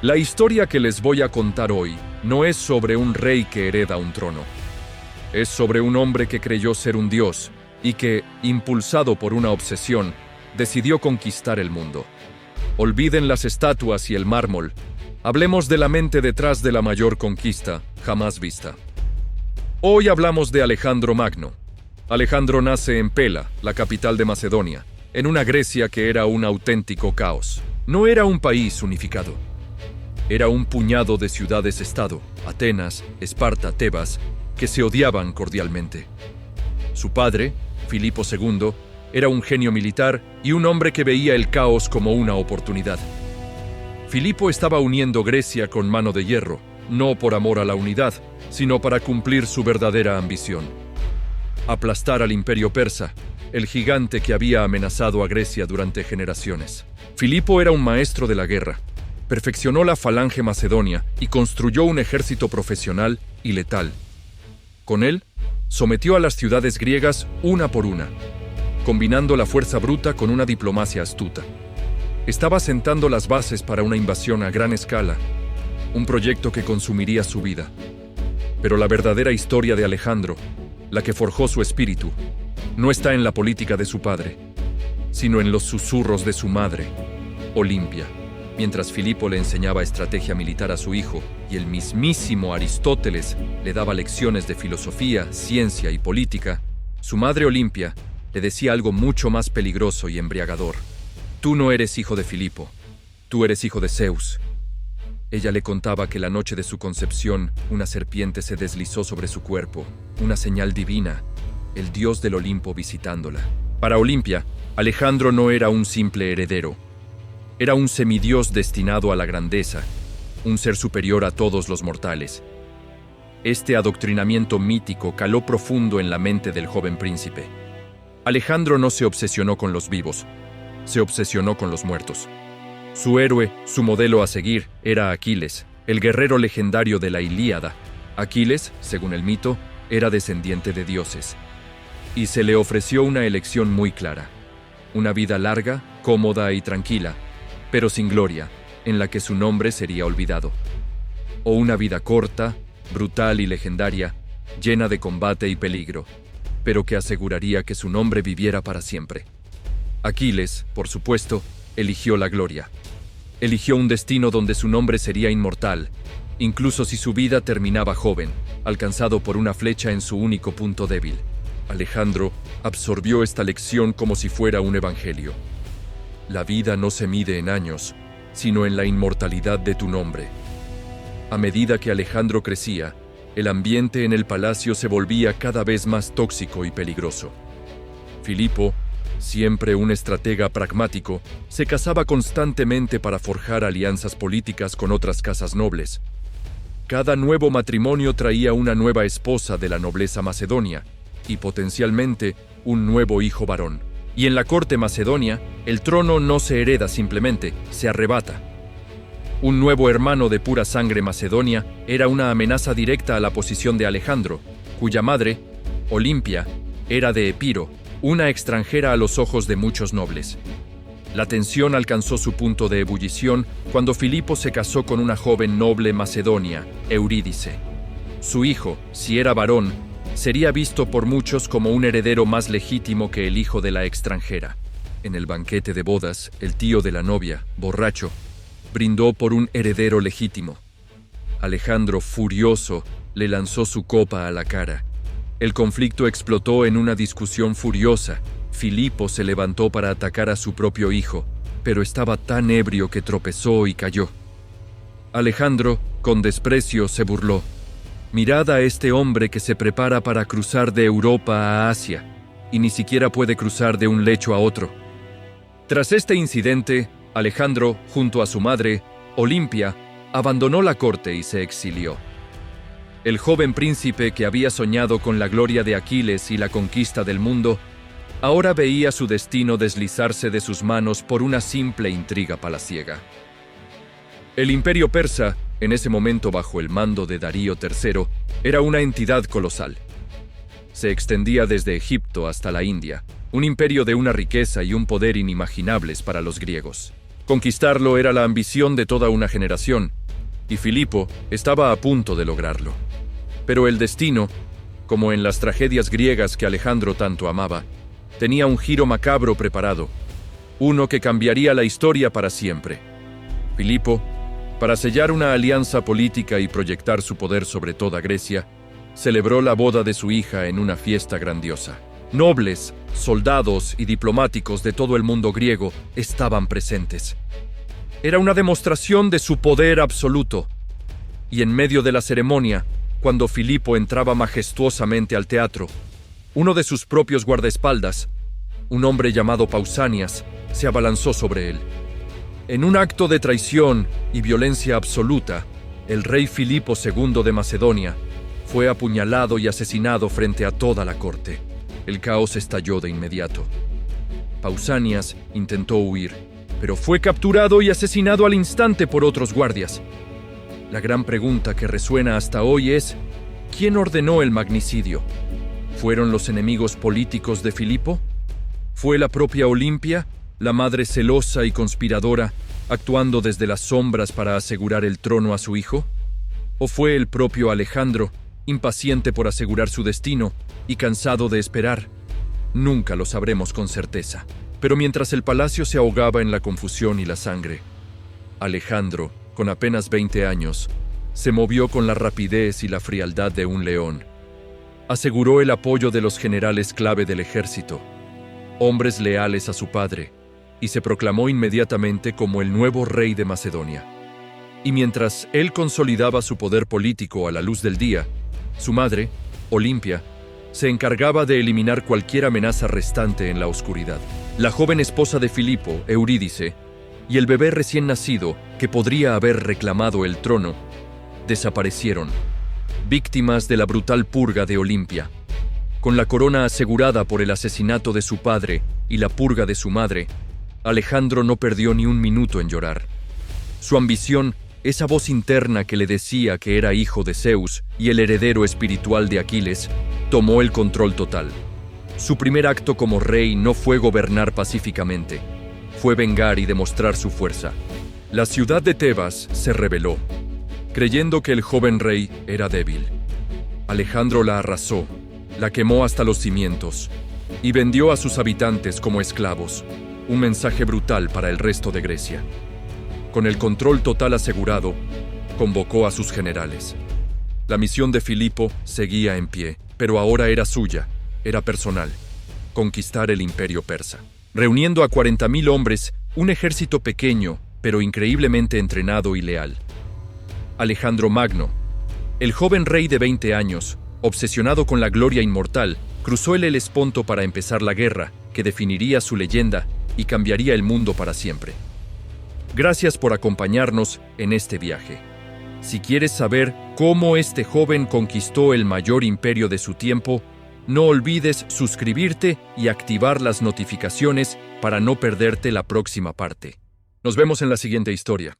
La historia que les voy a contar hoy no es sobre un rey que hereda un trono. Es sobre un hombre que creyó ser un dios y que, impulsado por una obsesión, decidió conquistar el mundo. Olviden las estatuas y el mármol. Hablemos de la mente detrás de la mayor conquista jamás vista. Hoy hablamos de Alejandro Magno. Alejandro nace en Pela, la capital de Macedonia, en una Grecia que era un auténtico caos. No era un país unificado. Era un puñado de ciudades-estado, Atenas, Esparta, Tebas, que se odiaban cordialmente. Su padre, Filipo II, era un genio militar y un hombre que veía el caos como una oportunidad. Filipo estaba uniendo Grecia con mano de hierro, no por amor a la unidad, sino para cumplir su verdadera ambición: aplastar al imperio persa, el gigante que había amenazado a Grecia durante generaciones. Filipo era un maestro de la guerra. Perfeccionó la falange macedonia y construyó un ejército profesional y letal. Con él, sometió a las ciudades griegas una por una, combinando la fuerza bruta con una diplomacia astuta. Estaba sentando las bases para una invasión a gran escala, un proyecto que consumiría su vida. Pero la verdadera historia de Alejandro, la que forjó su espíritu, no está en la política de su padre, sino en los susurros de su madre, Olimpia. Mientras Filipo le enseñaba estrategia militar a su hijo y el mismísimo Aristóteles le daba lecciones de filosofía, ciencia y política, su madre Olimpia le decía algo mucho más peligroso y embriagador: «Tú no eres hijo de Filipo, tú eres hijo de Zeus». Ella le contaba que la noche de su concepción una serpiente se deslizó sobre su cuerpo, una señal divina, el dios del Olimpo visitándola. Para Olimpia, Alejandro no era un simple heredero. Era un semidios destinado a la grandeza, un ser superior a todos los mortales. Este adoctrinamiento mítico caló profundo en la mente del joven príncipe. Alejandro no se obsesionó con los vivos, se obsesionó con los muertos. Su héroe, su modelo a seguir, era Aquiles, el guerrero legendario de la Ilíada. Aquiles, según el mito, era descendiente de dioses. Y se le ofreció una elección muy clara: una vida larga, cómoda y tranquila, pero sin gloria, en la que su nombre sería olvidado. O una vida corta, brutal y legendaria, llena de combate y peligro, pero que aseguraría que su nombre viviera para siempre. Aquiles, por supuesto, eligió la gloria. Eligió un destino donde su nombre sería inmortal, incluso si su vida terminaba joven, alcanzado por una flecha en su único punto débil. Alejandro absorbió esta lección como si fuera un evangelio. La vida no se mide en años, sino en la inmortalidad de tu nombre. A medida que Alejandro crecía, el ambiente en el palacio se volvía cada vez más tóxico y peligroso. Filipo, siempre un estratega pragmático, se casaba constantemente para forjar alianzas políticas con otras casas nobles. Cada nuevo matrimonio traía una nueva esposa de la nobleza macedonia y potencialmente un nuevo hijo varón. Y en la corte macedonia, el trono no se hereda simplemente, se arrebata. Un nuevo hermano de pura sangre macedonia era una amenaza directa a la posición de Alejandro, cuya madre, Olimpia, era de Epiro, una extranjera a los ojos de muchos nobles. La tensión alcanzó su punto de ebullición cuando Filipo se casó con una joven noble macedonia, Eurídice. Su hijo, si era varón, sería visto por muchos como un heredero más legítimo que el hijo de la extranjera. En el banquete de bodas, el tío de la novia, borracho, brindó por un heredero legítimo. Alejandro, furioso, le lanzó su copa a la cara. El conflicto explotó en una discusión furiosa. Filipo se levantó para atacar a su propio hijo, pero estaba tan ebrio que tropezó y cayó. Alejandro, con desprecio, se burló: «Mirad a este hombre que se prepara para cruzar de Europa a Asia, y ni siquiera puede cruzar de un lecho a otro». Tras este incidente, Alejandro, junto a su madre, Olimpia, abandonó la corte y se exilió. El joven príncipe que había soñado con la gloria de Aquiles y la conquista del mundo, ahora veía su destino deslizarse de sus manos por una simple intriga palaciega. El imperio persa, en ese momento bajo el mando de Darío III, era una entidad colosal. Se extendía desde Egipto hasta la India, un imperio de una riqueza y un poder inimaginables para los griegos. Conquistarlo era la ambición de toda una generación, y Filipo estaba a punto de lograrlo. Pero el destino, como en las tragedias griegas que Alejandro tanto amaba, tenía un giro macabro preparado, uno que cambiaría la historia para siempre. Filipo, para sellar una alianza política y proyectar su poder sobre toda Grecia, celebró la boda de su hija en una fiesta grandiosa. Nobles, soldados y diplomáticos de todo el mundo griego estaban presentes. Era una demostración de su poder absoluto. Y en medio de la ceremonia, cuando Filipo entraba majestuosamente al teatro, uno de sus propios guardaespaldas, un hombre llamado Pausanias, se abalanzó sobre él. En un acto de traición y violencia absoluta, el rey Filipo II de Macedonia fue apuñalado y asesinado frente a toda la corte. El caos estalló de inmediato. Pausanias intentó huir, pero fue capturado y asesinado al instante por otros guardias. La gran pregunta que resuena hasta hoy es: ¿quién ordenó el magnicidio? ¿Fueron los enemigos políticos de Filipo? ¿Fue la propia Olimpia, la madre celosa y conspiradora, actuando desde las sombras para asegurar el trono a su hijo? ¿O fue el propio Alejandro, impaciente por asegurar su destino y cansado de esperar? Nunca lo sabremos con certeza. Pero mientras el palacio se ahogaba en la confusión y la sangre, Alejandro, con apenas 20 años, se movió con la rapidez y la frialdad de un león. Aseguró el apoyo de los generales clave del ejército, hombres leales a su padre, y se proclamó inmediatamente como el nuevo rey de Macedonia. Y mientras él consolidaba su poder político a la luz del día, su madre, Olimpia, se encargaba de eliminar cualquier amenaza restante en la oscuridad. La joven esposa de Filipo, Eurídice, y el bebé recién nacido, que podría haber reclamado el trono, desaparecieron, víctimas de la brutal purga de Olimpia. Con la corona asegurada por el asesinato de su padre y la purga de su madre, Alejandro no perdió ni un minuto en llorar. Su ambición, esa voz interna que le decía que era hijo de Zeus y el heredero espiritual de Aquiles, tomó el control total. Su primer acto como rey no fue gobernar pacíficamente, fue vengar y demostrar su fuerza. La ciudad de Tebas se rebeló, creyendo que el joven rey era débil. Alejandro la arrasó, la quemó hasta los cimientos y vendió a sus habitantes como esclavos, un mensaje brutal para el resto de Grecia. Con el control total asegurado, convocó a sus generales. La misión de Filipo seguía en pie, pero ahora era suya, era personal: conquistar el imperio persa. Reuniendo a 40.000 hombres, un ejército pequeño, pero increíblemente entrenado y leal. Alejandro Magno, el joven rey de 20 años, obsesionado con la gloria inmortal, cruzó el Helesponto para empezar la guerra, que definiría su leyenda y cambiaría el mundo para siempre. Gracias por acompañarnos en este viaje. Si quieres saber cómo este joven conquistó el mayor imperio de su tiempo, no olvides suscribirte y activar las notificaciones para no perderte la próxima parte. Nos vemos en la siguiente historia.